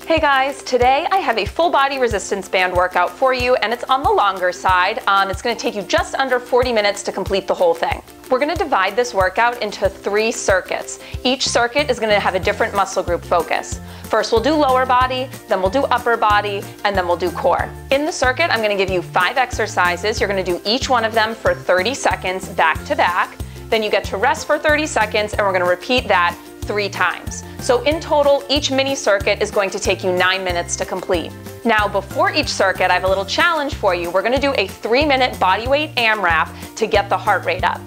Hey guys, today I have a full body resistance band workout for you, and it's on the longer side. It's going to take you just under 40 minutes to complete the whole thing. We're going to divide this workout into 3 circuits. Each circuit is going to have a different muscle group focus. First we'll do lower body, then we'll do upper body, and then we'll do core. In the circuit, I'm going to give you 5 exercises. You're going to do each one of them for 30 seconds back to back. Then you get to rest for 30 seconds, and we're going to repeat that 3 times. So in total, each mini circuit is going to take you 9 minutes to complete. Now, before each circuit, I have a little challenge for you. We're going to do a 3-minute bodyweight AMRAP to get the heart rate up.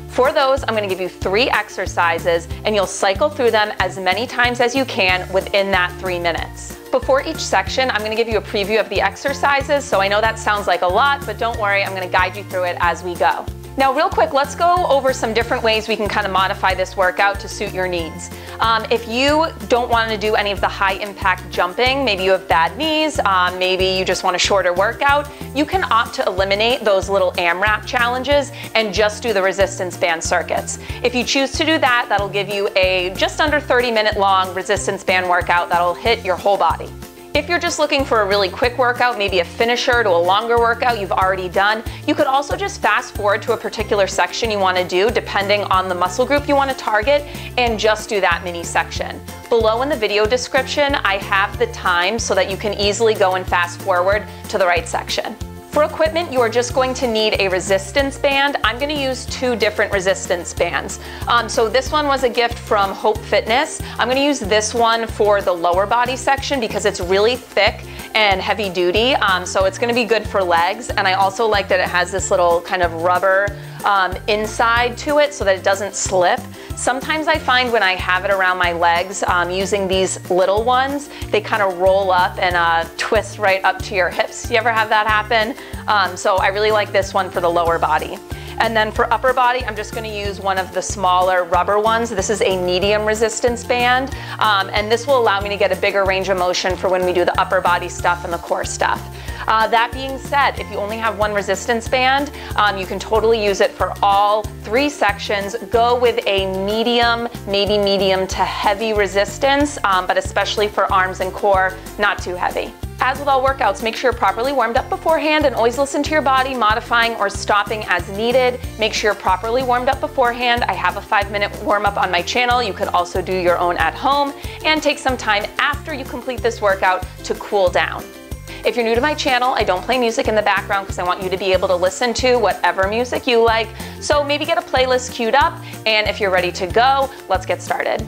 For those, I'm going to give you 3 exercises, and you'll cycle through them as many times as you can within that 3 minutes. Before each section, I'm going to give you a preview of the exercises, so I know that sounds like a lot, but don't worry, I'm going to guide you through it as we go. Now, real quick, let's go over some different ways we can kind of modify this workout to suit your needs. If you don't want to do any of the high impact jumping, maybe you have bad knees, maybe you just want a shorter workout, you can opt to eliminate those little AMRAP challenges and just do the resistance band circuits. If you choose to do that, that'll give you a just under 30-minute long resistance band workout that'll hit your whole body. If you're just looking for a really quick workout, maybe a finisher to a longer workout you've already done, you could also just fast forward to a particular section you want to do depending on the muscle group you want to target and just do that mini section. Below in the video description, I have the time so that you can easily go and fast forward to the right section. For equipment, you are just going to need a resistance band. I'm going to use 2 different resistance bands. So this one was a gift from Hope Fitness. I'm going to use this one for the lower body section because it's really thick and heavy duty. So it's going to be good for legs. And I also like that it has this little kind of rubber inside to it so that it doesn't slip. Sometimes I find when I have it around my legs, using these little ones, they kind of roll up and twist right up to your hips. You ever have that happen? So I really like this one for the lower body. And then for upper body, I'm just going to use one of the smaller rubber ones. This is a medium resistance band, and this will allow me to get a bigger range of motion for when we do the upper body stuff and the core stuff. That being said, if you only have one resistance band, you can totally use it for all 3 sections. Go with a medium, maybe medium to heavy resistance, but especially for arms and core, not too heavy. As with all workouts, make sure you're properly warmed up beforehand and always listen to your body, modifying or stopping as needed. Make sure you're properly warmed up beforehand. I have a 5-minute warm-up on my channel. You could also do your own at home, and take some time after you complete this workout to cool down. If you're new to my channel, I don't play music in the background because I want you to be able to listen to whatever music you like. So maybe get a playlist queued up, and if you're ready to go, let's get started.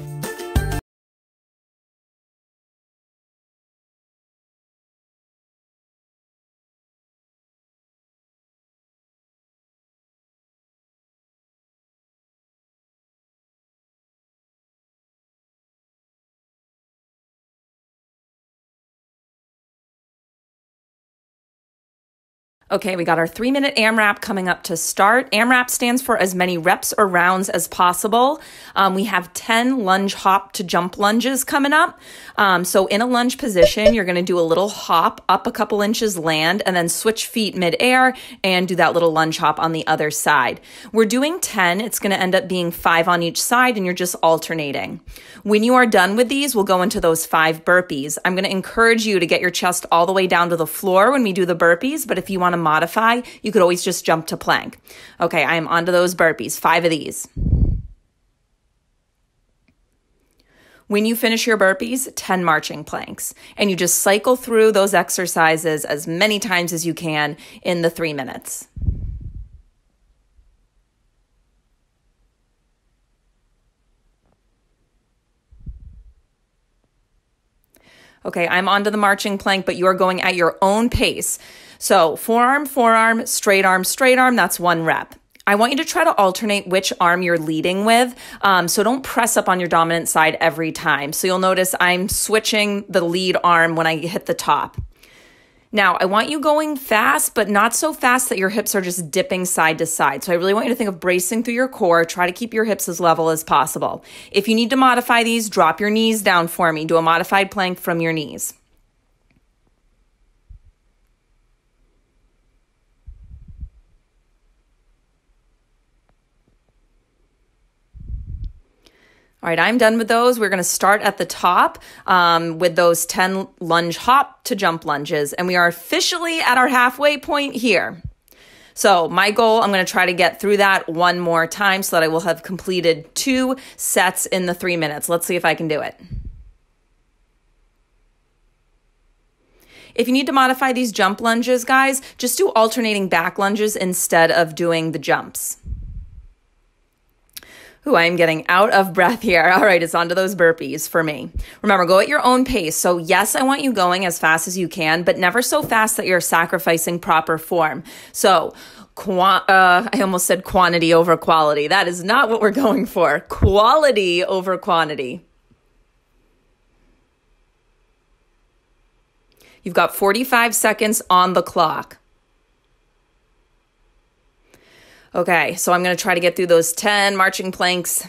Okay, we got our 3-minute AMRAP coming up to start. AMRAP stands for as many reps or rounds as possible. We have 10 lunge hop to jump lunges coming up. So in a lunge position, you're going to do a little hop up a couple inches, land, and then switch feet midair and do that little lunge hop on the other side. We're doing 10. It's going to end up being 5 on each side, and you're just alternating. When you are done with these, we'll go into those 5 burpees. I'm going to encourage you to get your chest all the way down to the floor when we do the burpees, but if you want to modify, you could always just jump to plank. Okay, I am onto those burpees, 5 of these. When you finish your burpees, 10 marching planks, and you just cycle through those exercises as many times as you can in the 3 minutes. Okay, I'm onto the marching plank, but you are going at your own pace. So forearm, forearm, straight arm, that's 1 rep. I want you to try to alternate which arm you're leading with. So don't press up on your dominant side every time. So you'll notice I'm switching the lead arm when I hit the top. Now, I want you going fast, but not so fast that your hips are just dipping side to side. So I really want you to think of bracing through your core. Try to keep your hips as level as possible. If you need to modify these, drop your knees down for me. Do a modified plank from your knees. All right, I'm done with those. We're going to start at the top with those 10 lunge hop to jump lunges. And we are officially at our halfway point here. So my goal, I'm going to try to get through that one more time so that I will have completed 2 sets in the 3 minutes. Let's see if I can do it. If you need to modify these jump lunges, guys, just do alternating back lunges instead of doing the jumps. Ooh, I'm getting out of breath here. All right, it's on to those burpees for me. Remember, go at your own pace. So yes, I want you going as fast as you can, but never so fast that you're sacrificing proper form. So I almost said quantity over quality. That is not what we're going for. Quality over quantity. You've got 45 seconds on the clock. Okay, so I'm going to try to get through those 10 marching planks.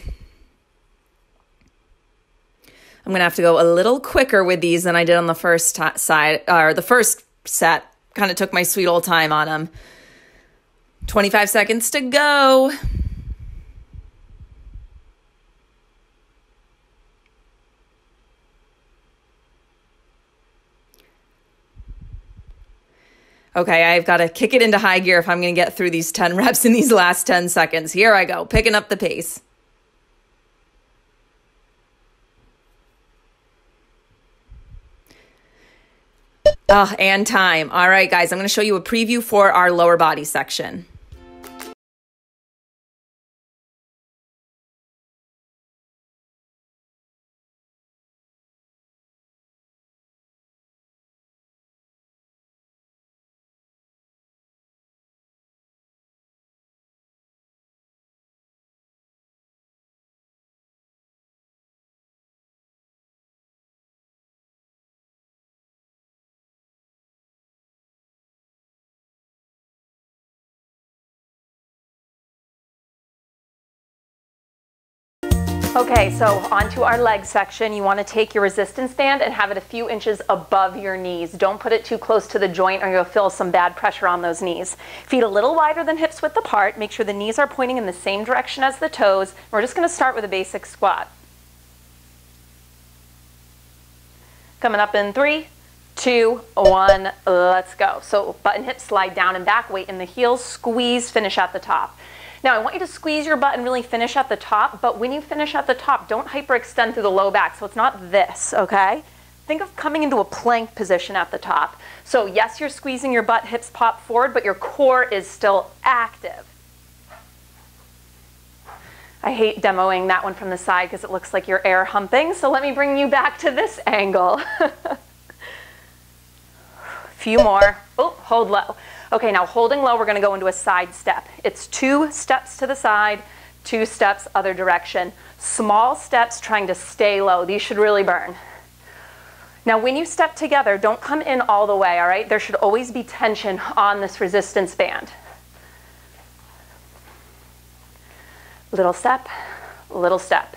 I'm going to have to go a little quicker with these than I did on the first side, or the first set. Kind of took my sweet old time on them. 25 seconds to go. Okay, I've got to kick it into high gear if I'm going to get through these 10 reps in these last 10 seconds. Here I go, picking up the pace. And time. All right, guys, I'm going to show you a preview for our lower body section. Okay, so onto our leg section. You want to take your resistance band and have it a few inches above your knees. Don't put it too close to the joint or you'll feel some bad pressure on those knees. Feet a little wider than hips width apart. Make sure the knees are pointing in the same direction as the toes. We're just going to start with a basic squat. Coming up in 3, 2, 1, let's go. So button hips slide down and back, weight in the heels, squeeze, finish at the top. Now, I want you to squeeze your butt and really finish at the top, but when you finish at the top, don't hyperextend through the low back, so it's not this, okay? Think of coming into a plank position at the top. So yes, you're squeezing your butt, hips pop forward, but your core is still active. I hate demoing that one from the side because it looks like you're air humping, so let me bring you back to this angle. Few more. Oh, hold low. Okay, now holding low, we're going to go into a side step. It's 2 steps to the side, 2 steps other direction. Small steps trying to stay low. These should really burn. Now when you step together, don't come in all the way, all right? There should always be tension on this resistance band. Little step, little step.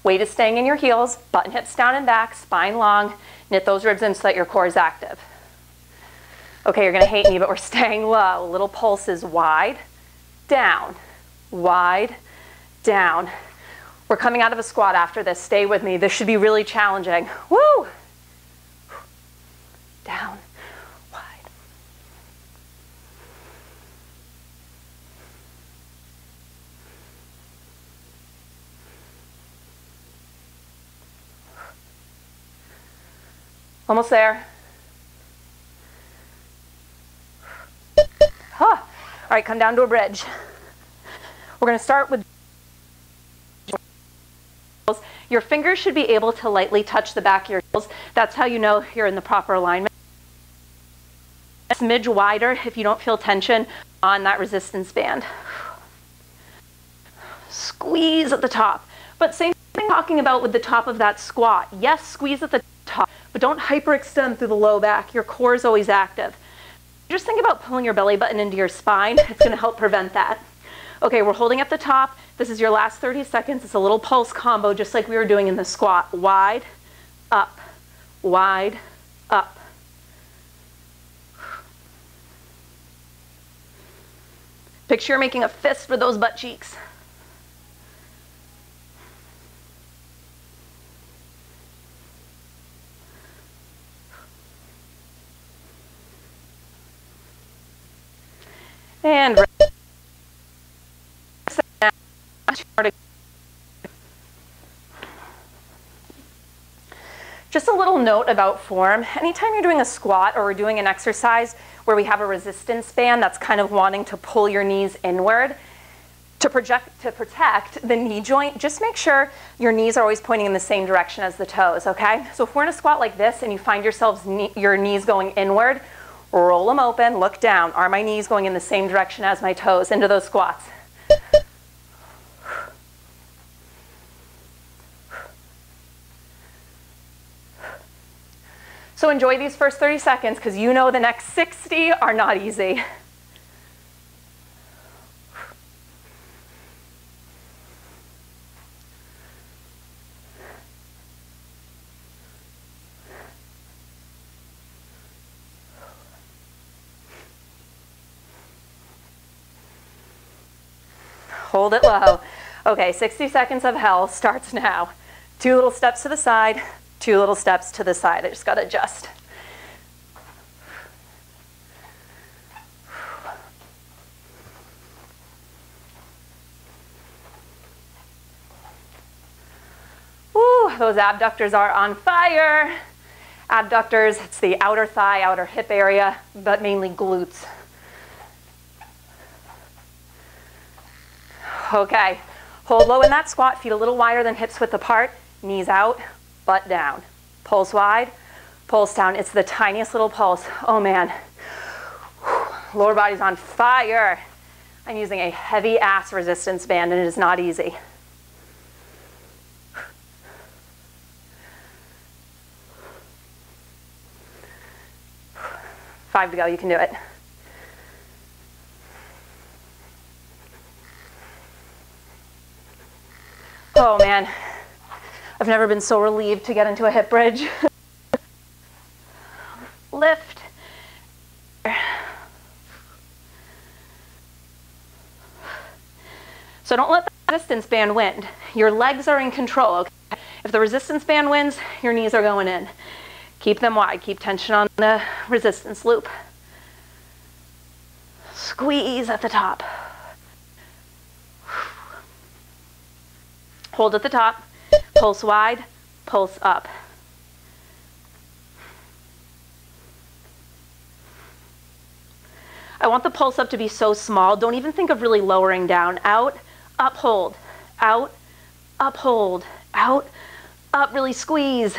Weight is staying in your heels, button hips down and back, spine long. Knit those ribs in so that your core is active. Okay, you're going to hate me, but we're staying low. Little pulses, wide, down, wide, down. We're coming out of a squat after this. Stay with me. This should be really challenging. Woo! Down, wide. Almost there. Huh. All right, come down to a bridge. We're going to start with your fingers should be able to lightly touch the back of your heels. That's how you know you're in the proper alignment. A smidge wider if you don't feel tension on that resistance band. Squeeze at the top. But same thing talking about with the top of that squat. Yes, squeeze at the top, but don't hyperextend through the low back. Your core is always active. Just think about pulling your belly button into your spine. It's going to help prevent that. Okay, we're holding at the top. This is your last 30 seconds. It's a little pulse combo, just like we were doing in the squat. Wide, up, wide, up. Picture you're making a fist with those butt cheeks. Just a little note about form. Anytime you're doing a squat or we're doing an exercise where we have a resistance band that's kind of wanting to pull your knees inward, to protect the knee joint, just make sure your knees are always pointing in the same direction as the toes, okay? So if we're in a squat like this and you find your knees going inward, roll them open, look down. Are my knees going in the same direction as my toes into those squats? So enjoy these first 30 seconds because you know the next 60 are not easy. Hold it low. Okay, 60 seconds of hell starts now. 2 little steps to the side, 2 little steps to the side. I just got to adjust. Woo, those abductors are on fire. Abductors, it's the outer thigh, outer hip area, but mainly glutes. Okay, hold low in that squat, feet a little wider than hips width apart, knees out, butt down. Pulse wide, pulse down. It's the tiniest little pulse. Oh man, lower body's on fire. I'm using a heavy ass resistance band and it is not easy. Five to go, you can do it. Oh man, I've never been so relieved to get into a hip bridge. Lift. So don't let the resistance band win. Your legs are in control, okay? If the resistance band wins, your knees are going in. Keep them wide, keep tension on the resistance loop. Squeeze at the top. Hold at the top, pulse wide, pulse up. I want the pulse up to be so small, don't even think of really lowering down. Out, up, hold. Out, up, hold. Out, up, really squeeze.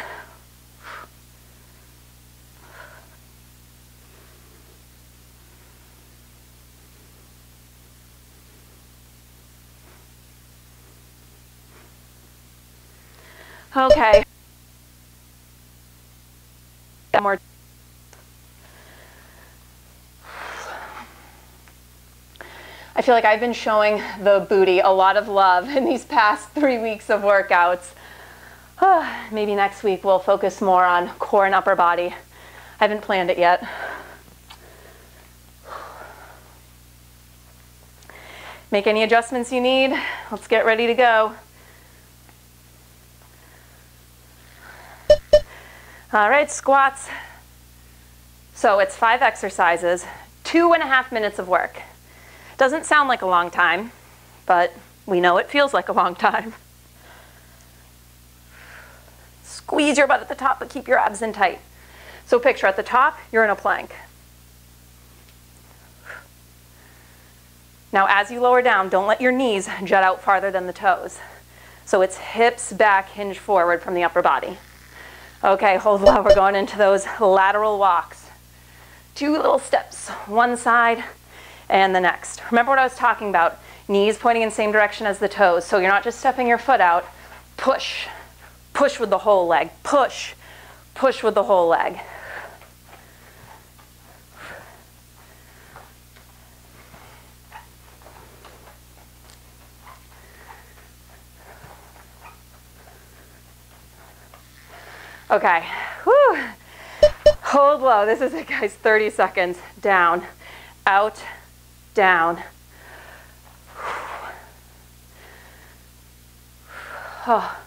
Okay. More. I feel like I've been showing the booty a lot of love in these past 3 weeks of workouts. Maybe next week we'll focus more on core and upper body. I haven't planned it yet. Make any adjustments you need. Let's get ready to go. All right, squats. So it's 5 exercises, 2.5 minutes of work. Doesn't sound like a long time, but we know it feels like a long time. Squeeze your butt at the top, but keep your abs in tight. So picture at the top, you're in a plank. Now as you lower down, don't let your knees jut out farther than the toes. So it's hips back, hinge forward from the upper body. Okay, hold low. We're going into those lateral walks. 2 little steps, one side and the next. Remember what I was talking about, knees pointing in the same direction as the toes. So you're not just stepping your foot out, push, push with the whole leg, push, push with the whole leg. Okay, whew. Hold low. This is it, guys. 30 seconds. Down, out, down. Oh.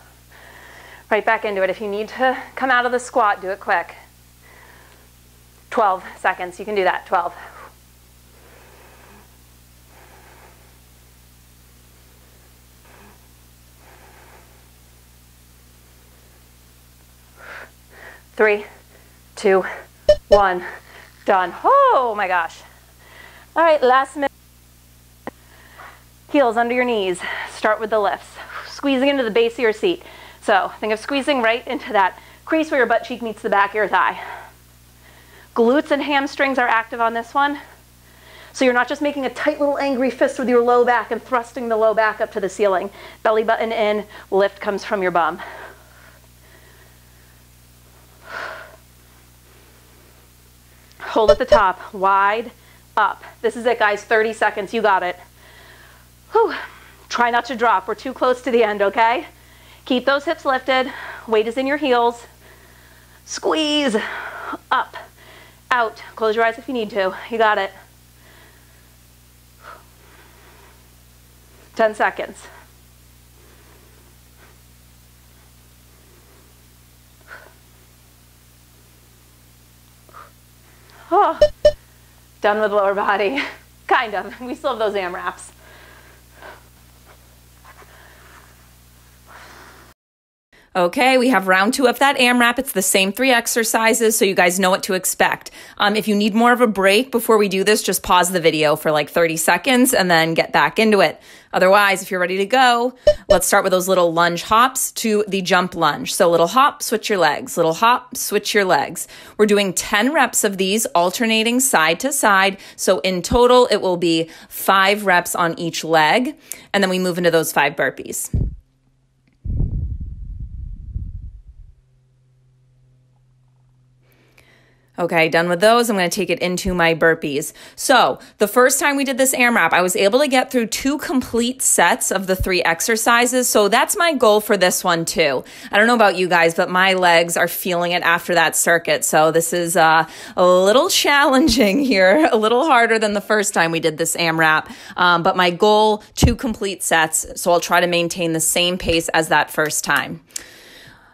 Right back into it. If you need to come out of the squat, do it quick. 12 seconds. You can do that. 12. 3, 2, 1. Done. Oh my gosh. All right, last minute. Heels under your knees. Start with the lifts. Squeezing into the base of your seat. So think of squeezing right into that crease where your butt cheek meets the back of your thigh. Glutes and hamstrings are active on this one. So you're not just making a tight little angry fist with your low back and thrusting the low back up to the ceiling. Belly button in, lift comes from your bum. Hold at the top, wide up. This is it, guys, 30 seconds, you got it. Whew. Try not to drop, we're too close to the end, okay? Keep those hips lifted, weight is in your heels. Squeeze, up, out. Close your eyes if you need to, you got it. 10 seconds. Oh, done with lower body. Kind of. We still have those AMRAPs. Okay, we have round 2 of that AMRAP. It's the same 3 exercises, so you guys know what to expect. If you need more of a break before we do this, just pause the video for like 30 seconds and then get back into it. Otherwise, if you're ready to go, let's start with those little lunge hops to the jump lunge. So little hop, switch your legs. Little hop, switch your legs. We're doing 10 reps of these, alternating side to side. So in total, it will be 5 reps on each leg. And then we move into those 5 burpees. Okay, done with those. I'm going to take it into my burpees. So the first time we did this AMRAP, I was able to get through 2 complete sets of the 3 exercises. So that's my goal for this one too. I don't know about you guys, but my legs are feeling it after that circuit. So this is a little challenging here, a little harder than the first time we did this AMRAP. But my goal, 2 complete sets. So I'll try to maintain the same pace as that first time.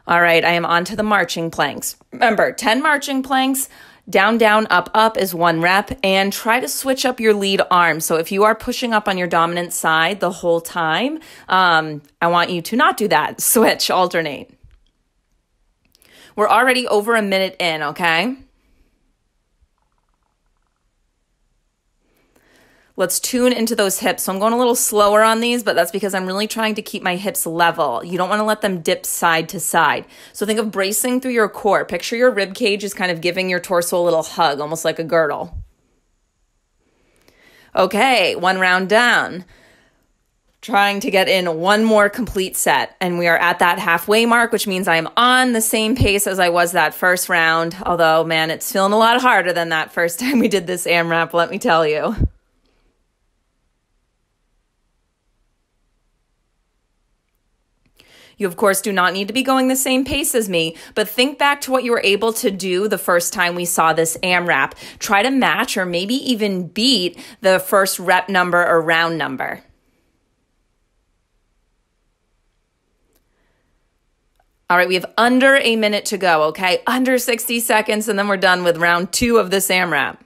All right, I am on to the marching planks. Remember, 10 marching planks, down, down, up, up is 1 rep, and try to switch up your lead arm. So if you are pushing up on your dominant side the whole time, I want you to not do that. Switch, alternate. We're already over a minute in, okay? Let's tune into those hips. So I'm going a little slower on these, but that's because I'm really trying to keep my hips level. You don't want to let them dip side to side. So think of bracing through your core. Picture your rib cage is kind of giving your torso a little hug, almost like a girdle. Okay, 1 round down. Trying to get in 1 more complete set. And we are at that halfway mark, which means I am on the same pace as I was that first round. Although, man, it's feeling a lot harder than that first time we did this AMRAP, let me tell you. You, of course, do not need to be going the same pace as me, but think back to what you were able to do the first time we saw this AMRAP. Try to match or maybe even beat the first rep number or round number. All right, we have under a minute to go, okay? Under 60 seconds, and then we're done with round 2 of this AMRAP.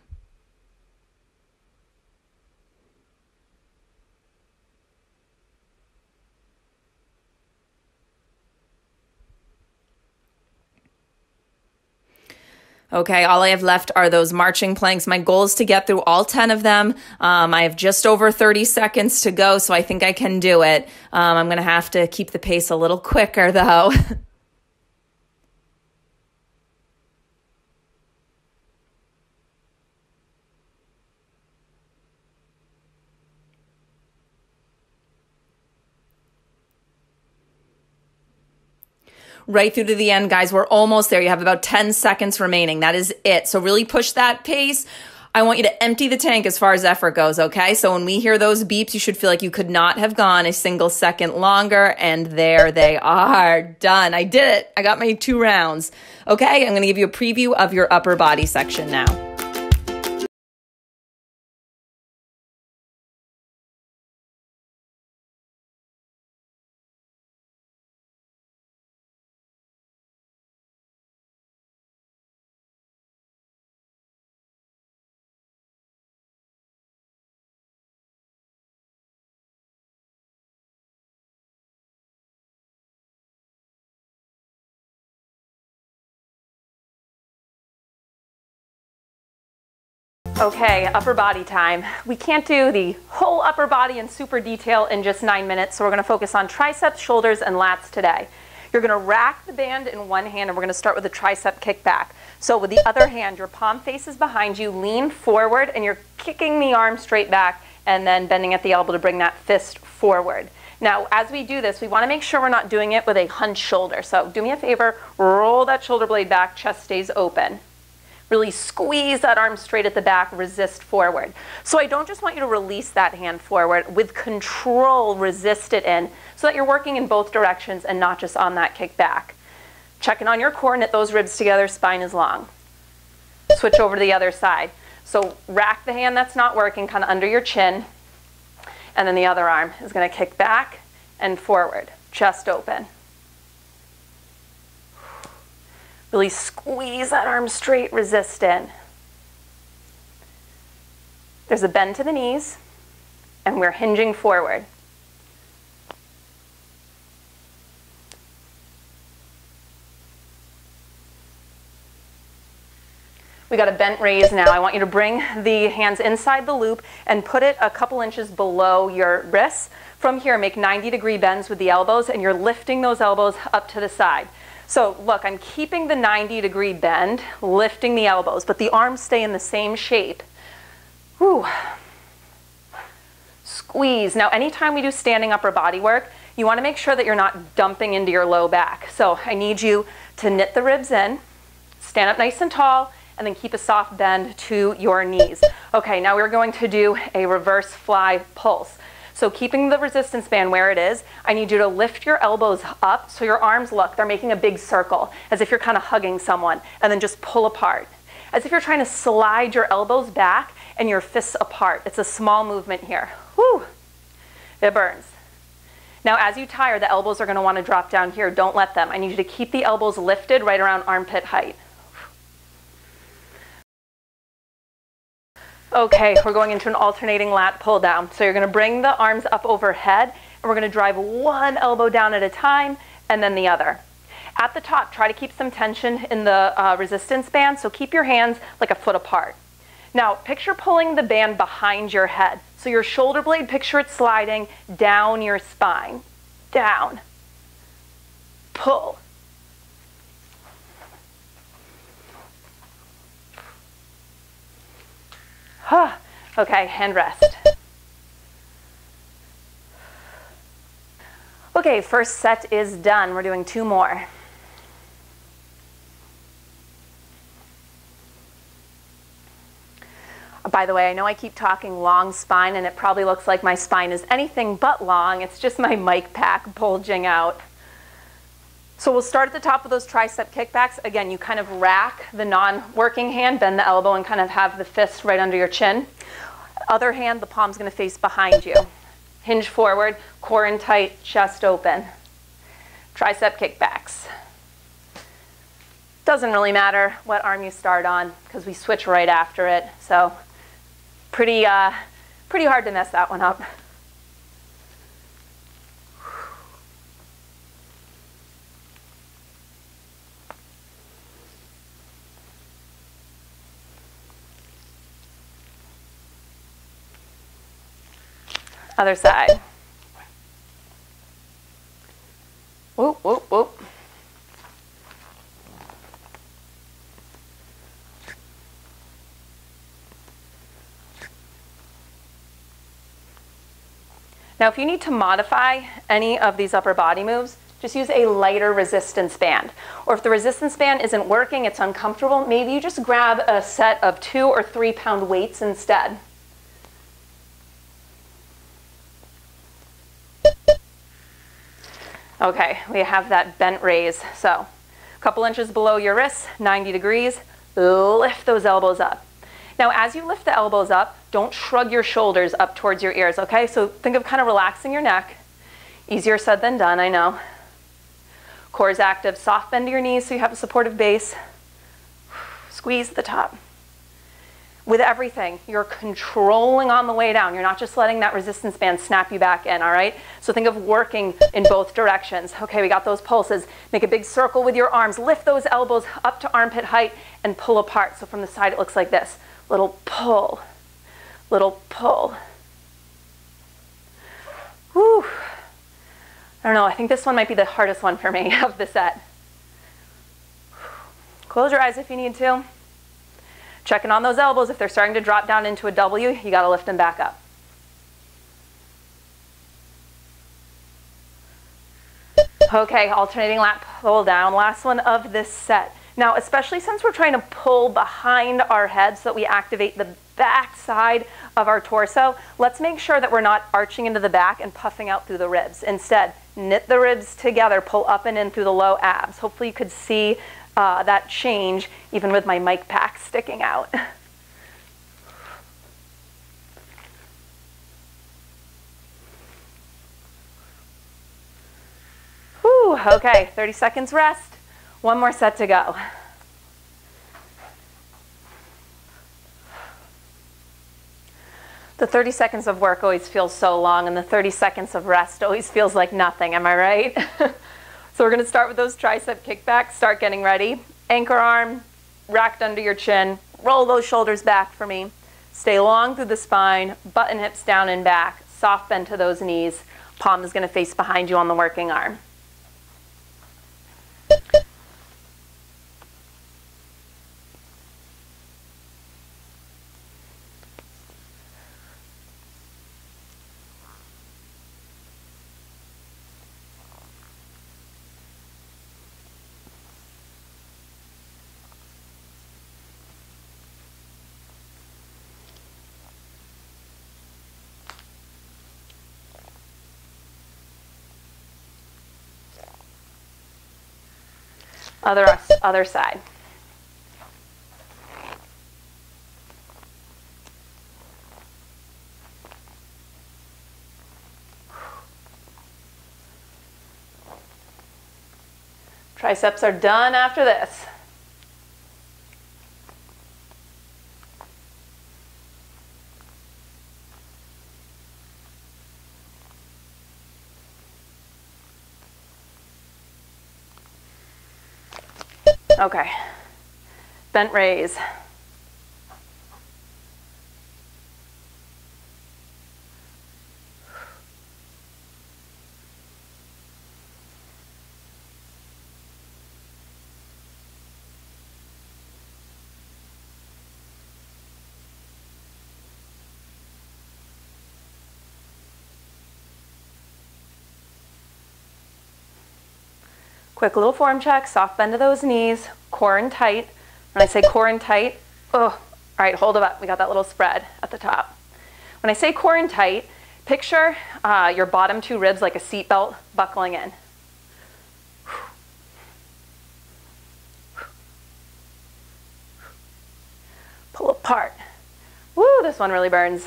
Okay, all I have left are those marching planks. My goal is to get through all 10 of them. I have just over 30 seconds to go, so I think I can do it. I'm going to have to keep the pace a little quicker, though. Right through to the end, guys. We're almost there. You have about 10 seconds remaining. That is it. So really push that pace. I want you to empty the tank as far as effort goes, okay? So when we hear those beeps, you should feel like you could not have gone a single second longer. And there they are. Done. I did it. I got my 2 rounds. Okay, I'm going to give you a preview of your upper body section now. Okay, upper body time. We can't do the whole upper body in super detail in just 9 minutes, so we're gonna focus on triceps, shoulders, and lats today. You're gonna rack the band in one hand, and we're gonna start with a tricep kickback. So with the other hand, your palm faces behind you, lean forward, and you're kicking the arm straight back and then bending at the elbow to bring that fist forward. Now, as we do this, we wanna make sure we're not doing it with a hunched shoulder. So do me a favor, roll that shoulder blade back, chest stays open. Really squeeze that arm straight at the back, resist forward. So I don't just want you to release that hand forward. With control, resist it in so that you're working in both directions and not just on that kick back. Checking on your core, knit those ribs together, spine is long. Switch over to the other side. So rack the hand that's not working kind of under your chin, and then the other arm is going to kick back and forward, chest open. Really squeeze that arm straight, resist in. There's a bend to the knees, and we're hinging forward. We got a bent raise now. I want you to bring the hands inside the loop and put it a couple inches below your wrists. From here, make 90-degree bends with the elbows, and you're lifting those elbows up to the side. So look, I'm keeping the 90-degree bend, lifting the elbows, but the arms stay in the same shape. Whew. Squeeze. Now, anytime we do standing upper body work, you want to make sure that you're not dumping into your low back. So I need you to knit the ribs in, stand up nice and tall, and then keep a soft bend to your knees. Okay, now we're going to do a reverse fly pulse. So keeping the resistance band where it is, I need you to lift your elbows up so your arms, look, they're making a big circle, as if you're kind of hugging someone, and then just pull apart. As if you're trying to slide your elbows back and your fists apart. It's a small movement here. Whew, it burns. Now as you tire, the elbows are going to want to drop down here. Don't let them. I need you to keep the elbows lifted right around armpit height. Okay, we're going into an alternating lat pull down. So you're going to bring the arms up overhead, and we're going to drive one elbow down at a time and then the other. At the top, try to keep some tension in the resistance band, so keep your hands like a foot apart. Now, picture pulling the band behind your head. So your shoulder blade, picture it sliding down your spine. Down. Pull. Okay, and rest. Okay, first set is done. We're doing 2 more. By the way, I know I keep talking long spine, and it probably looks like my spine is anything but long. It's just my mic pack bulging out. So we'll start at the top of those tricep kickbacks. Again, you kind of rack the non-working hand, bend the elbow, and kind of have the fist right under your chin. Other hand, the palm's going to face behind you. Hinge forward, core in tight, chest open. Tricep kickbacks. Doesn't really matter what arm you start on because we switch right after it. So pretty hard to mess that one up. Other side. Whoop, whoop, whoop. Now, if you need to modify any of these upper body moves, just use a lighter resistance band. Or if the resistance band isn't working, it's uncomfortable, maybe you just grab a set of 2 or 3 pound weights instead. Okay, we have that bent raise. So a couple inches below your wrists, 90 degrees, lift those elbows up. Now as you lift the elbows up, don't shrug your shoulders up towards your ears, okay? So think of kind of relaxing your neck. Easier said than done, I know. Core is active, soft bend to your knees so you have a supportive base. Squeeze the top. With everything, you're controlling on the way down. You're not just letting that resistance band snap you back in, all right? So think of working in both directions. Okay, we got those pulses. Make a big circle with your arms. Lift those elbows up to armpit height and pull apart. So from the side, it looks like this. little pull, little pull. Whew. I don't know, I think this one might be the hardest one for me of the set. Close your eyes if you need to. Checking on those elbows. If they're starting to drop down into a W, you gotta lift them back up. Okay, alternating lat pull down. Last one of this set. Now, especially since we're trying to pull behind our head so that we activate the back side of our torso, let's make sure that we're not arching into the back and puffing out through the ribs. Instead, knit the ribs together, pull up and in through the low abs. Hopefully you could see that change even with my mic pack sticking out. Whew, okay, 30 seconds rest. One more set to go. The 30 seconds of work always feels so long, and the 30 seconds of rest always feels like nothing, am I right? So we're gonna start with those tricep kickbacks. Start getting ready. Anchor arm, racked under your chin. Roll those shoulders back for me. Stay long through the spine, button hips down and back. Soft bend to those knees. Palm is gonna face behind you on the working arm. Other side. Triceps are done after this. Okay, bent raise. Quick little form check, soft bend to those knees, core and tight. When I say core and tight, oh, all right, hold it up. We got that little spread at the top. When I say core and tight, picture your bottom two ribs like a seat belt buckling in. Pull apart. Woo, this one really burns.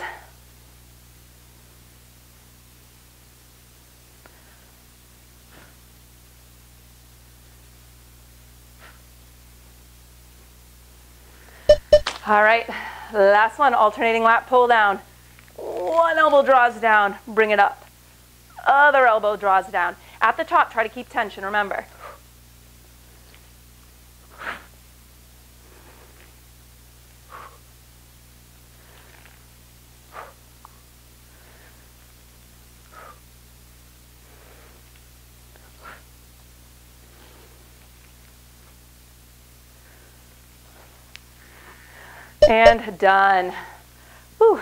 All right, last one, alternating lat pull down. One elbow draws down, bring it up. Other elbow draws down. At the top, try to keep tension, remember. And done. Whew.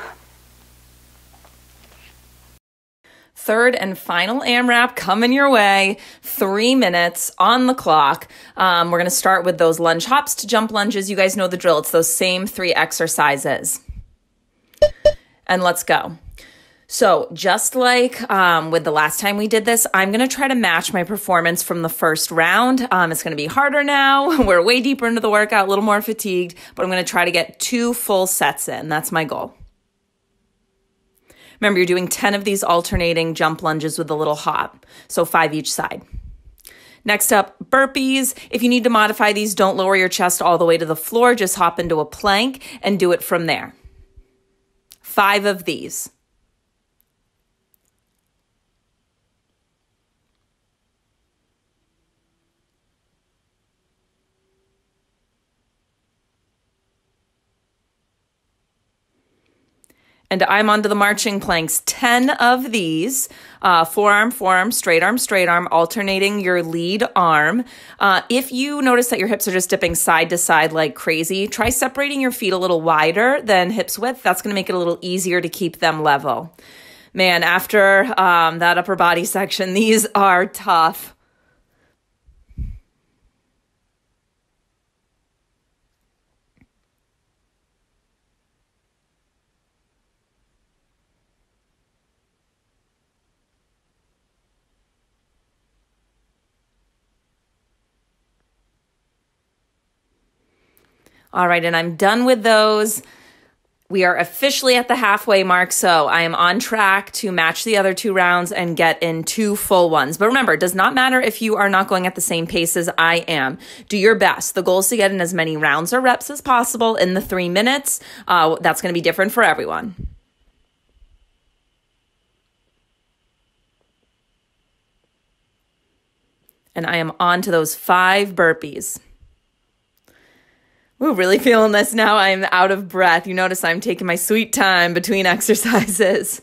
Third and final AMRAP coming your way. 3 minutes on the clock. We're going to start with those lunge hops to jump lunges. You guys know the drill. It's those same 3 exercises. And let's go. So just like with the last time we did this, I'm going to try to match my performance from the first round. It's going to be harder now. We're way deeper into the workout, a little more fatigued, but I'm going to try to get 2 full sets in. That's my goal. Remember, you're doing 10 of these alternating jump lunges with a little hop, so 5 each side. Next up, burpees. If you need to modify these, don't lower your chest all the way to the floor. Just hop into a plank and do it from there. 5 of these. And I'm onto the marching planks, 10 of these, forearm, forearm, straight arm, alternating your lead arm. If you notice that your hips are just dipping side to side like crazy, try separating your feet a little wider than hips width. That's going to make it a little easier to keep them level. Man, after that upper body section, these are tough. All right, and I'm done with those. We are officially at the halfway mark, so I am on track to match the other 2 rounds and get in 2 full ones. But remember, it does not matter if you are not going at the same pace as I am. Do your best. The goal is to get in as many rounds or reps as possible in the 3 minutes. That's going to be different for everyone. And I am on to those 5 burpees. Ooh, really feeling this now. I'm out of breath. You notice I'm taking my sweet time between exercises.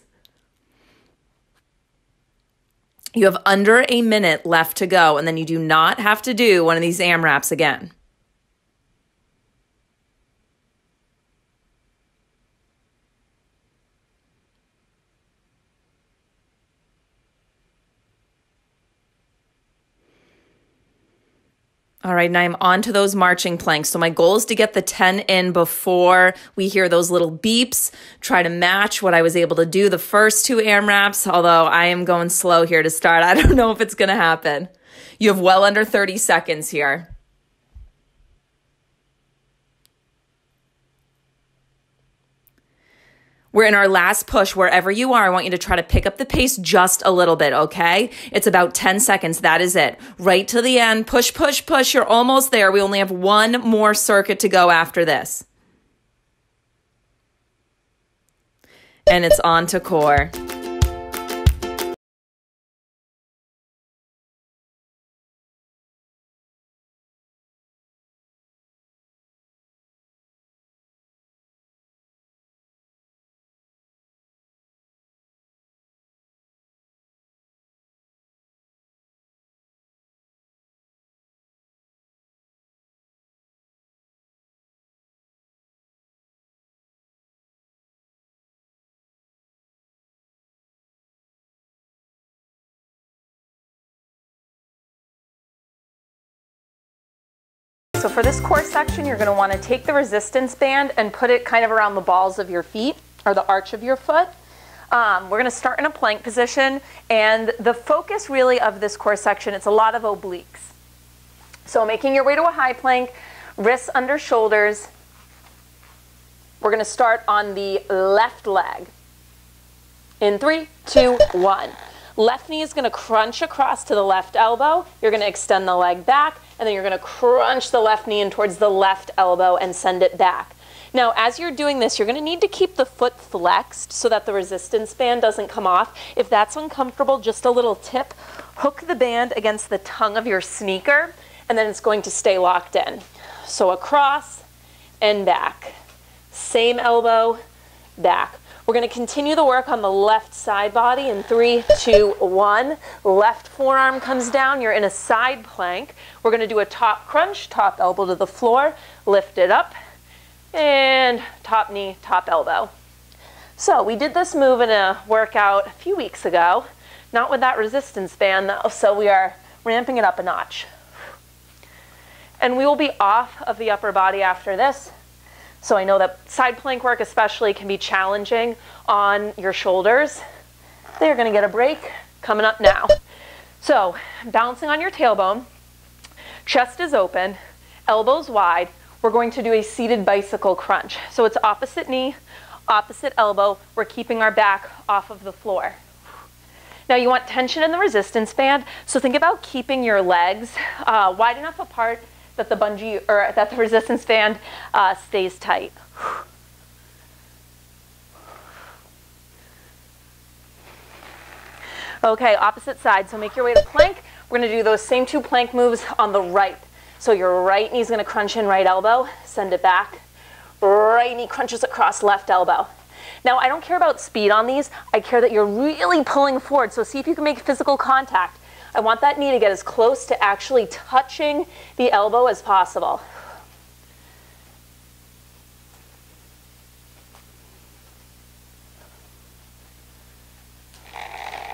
You have under a minute left to go, and then you do not have to do one of these AMRAPs again. All right, and I'm on to those marching planks. So my goal is to get the 10 in before we hear those little beeps. Try to match what I was able to do the first 2 AMRAPs, although I am going slow here to start. I don't know if it's going to happen. You have well under 30 seconds here. We're in our last push. Wherever you are, I want you to try to pick up the pace just a little bit, okay? It's about 10 seconds. That is it. Right to the end. Push, push, push. You're almost there. We only have 1 more circuit to go after this. And it's on to core. So for this core section, you're going to want to take the resistance band and put it kind of around the balls of your feet or the arch of your foot. We're going to start in a plank position, and the focus really of this core section, it's a lot of obliques. So making your way to a high plank, wrists under shoulders. We're going to start on the left leg. In 3, 2, 1. Left knee is going to crunch across to the left elbow. You're going to extend the leg back, and then you're going to crunch the left knee in towards the left elbow and send it back. Now, as you're doing this, you're going to need to keep the foot flexed so that the resistance band doesn't come off. If that's uncomfortable, just a little tip, hook the band against the tongue of your sneaker, and then it's going to stay locked in. So across and back. Same elbow, back. We're going to continue the work on the left side body in 3, 2, 1. Left forearm comes down. You're in a side plank. We're going to do a top crunch, top elbow to the floor, lift it up, and top knee, top elbow. So we did this move in a workout a few weeks ago, not with that resistance band though, so we are ramping it up a notch. And we will be off of the upper body after this. So I know that side plank work especially can be challenging on your shoulders. They're going to get a break coming up now. So balancing on your tailbone, chest is open, elbows wide. We're going to do a seated bicycle crunch. So it's opposite knee, opposite elbow. We're keeping our back off of the floor. Now you want tension in the resistance band, so think about keeping your legs wide enough apart that the bungee or that the resistance band stays tight. Okay, opposite side. So make your way to plank. We're going to do those same 2 plank moves on the right. So your right knee is going to crunch in right elbow, send it back. Right knee crunches across left elbow. Now, I don't care about speed on these. I care that you're really pulling forward. So see if you can make physical contact. I want that knee to get as close to actually touching the elbow as possible.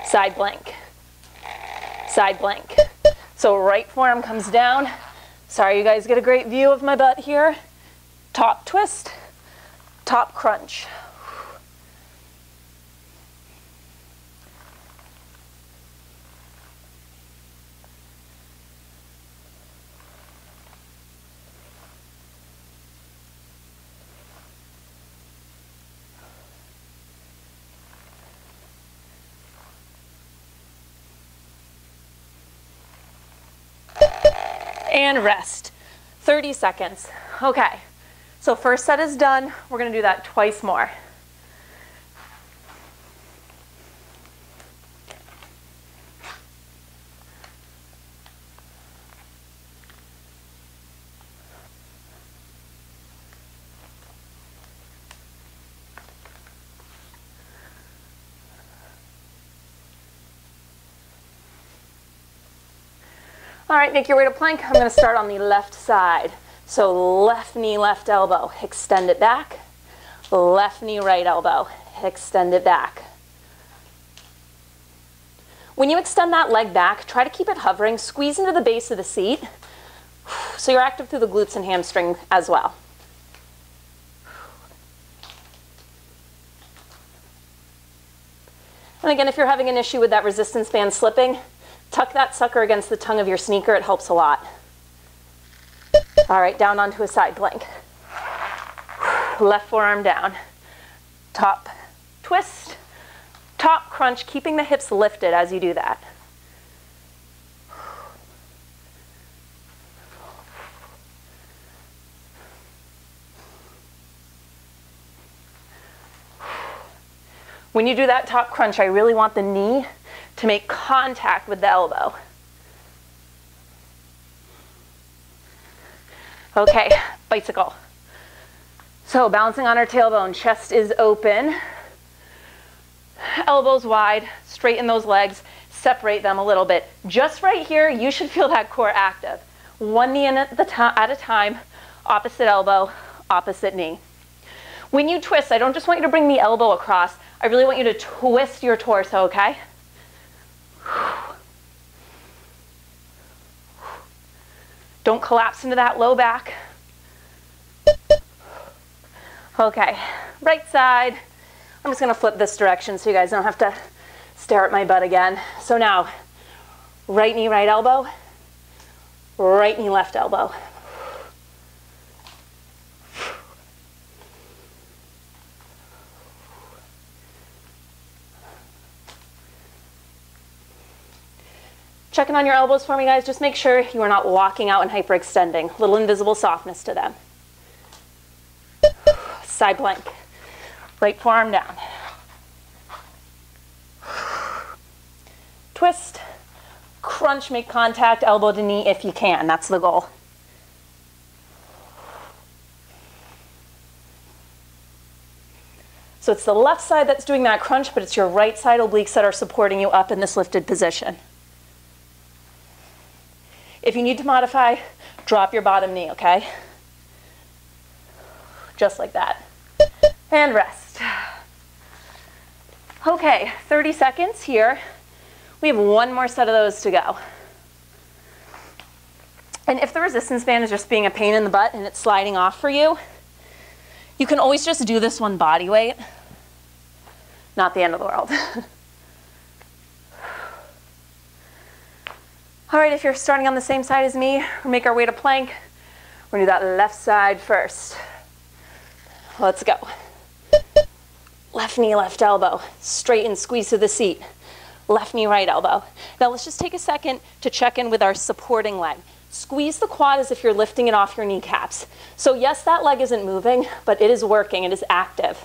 Side blank. Side blank. So right forearm comes down. Sorry, you guys get a great view of my butt here. Top twist, top crunch. And rest. 30 seconds. Okay, so first set is done. We're gonna do that twice more. All right, make your way to plank. I'm gonna start on the left side. So left knee, left elbow, extend it back. Left knee, right elbow, extend it back. When you extend that leg back, try to keep it hovering, squeeze into the base of the seat, so you're active through the glutes and hamstring as well. And again, if you're having an issue with that resistance band slipping, tuck that sucker against the tongue of your sneaker. It helps a lot. All right, down onto a side plank. Left forearm down. Top twist, top crunch, keeping the hips lifted as you do that. When you do that top crunch, I really want the knee to make contact with the elbow. Okay, bicycle. So balancing on our tailbone, chest is open, elbows wide, straighten those legs, separate them a little bit. Just right here, you should feel that core active. One knee in at a time, opposite elbow, opposite knee. When you twist, I don't just want you to bring the elbow across, I really want you to twist your torso, okay? Don't collapse into that low back. Okay, right side. I'm just gonna flip this direction so you guys don't have to stare at my butt again. So now, right knee, right elbow, right knee, left elbow. Checking on your elbows for me, guys. Just make sure you are not locking out and hyperextending. Little invisible softness to them. Side plank. Right forearm down. Twist, crunch, make contact, elbow to knee if you can. That's the goal. So it's the left side that's doing that crunch, but it's your right side obliques that are supporting you up in this lifted position. If you need to modify, drop your bottom knee, okay? Just like that. And rest. Okay, 30 seconds here. We have one more set of those to go. And if the resistance band is just being a pain in the butt and it's sliding off for you, you can always just do this one body weight. Not the end of the world. All right, if you're starting on the same side as me, we'll make our way to plank. We're gonna do that left side first. Let's go. Left knee, left elbow. Straighten, squeeze to the seat. Left knee, right elbow. Now let's just take a second to check in with our supporting leg. Squeeze the quad as if you're lifting it off your kneecaps. So yes, that leg isn't moving, but it is working, it is active.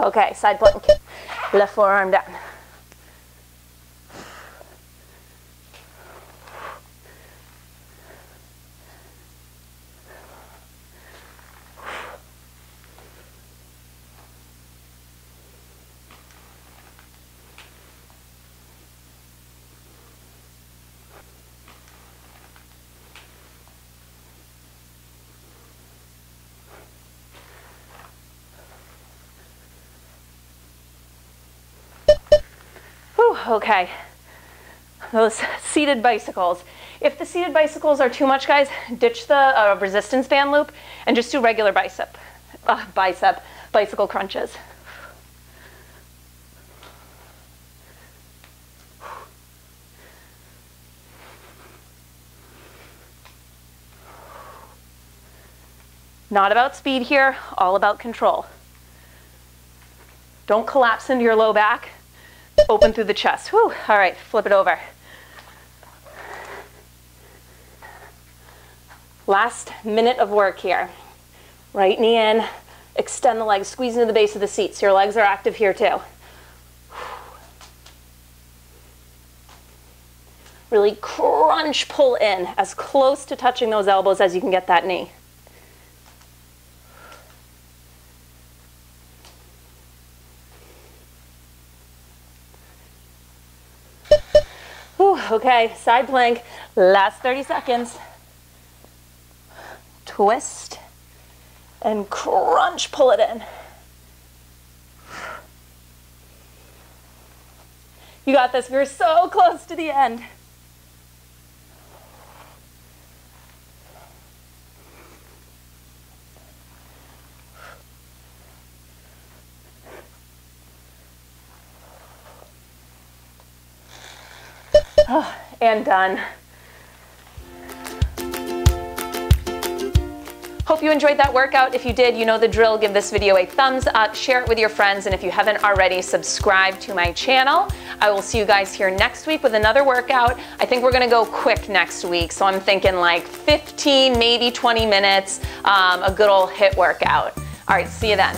Okay, side plank. Left forearm down. Okay, those seated bicycles. If the seated bicycles are too much, guys, ditch the resistance band loop and just do regular bicycle crunches. Not about speed here, all about control. Don't collapse into your low back. Open through the chest. Whew. All right, flip it over. Last minute of work here. Right knee in, extend the legs, squeeze into the base of the seat so your legs are active here too. Really crunch, pull in, as close to touching those elbows as you can get that knee. Okay, side plank, last 30 seconds. Twist and crunch, pull it in. You got this, we're so close to the end. Oh, and done. Hope you enjoyed that workout. If you did, you know the drill. Give this video a thumbs up, share it with your friends, and if you haven't already, subscribe to my channel. I will see you guys here next week with another workout. I think we're gonna go quick next week, so I'm thinking like 15, maybe 20 minutes, a good old HIIT workout. All right, see you then.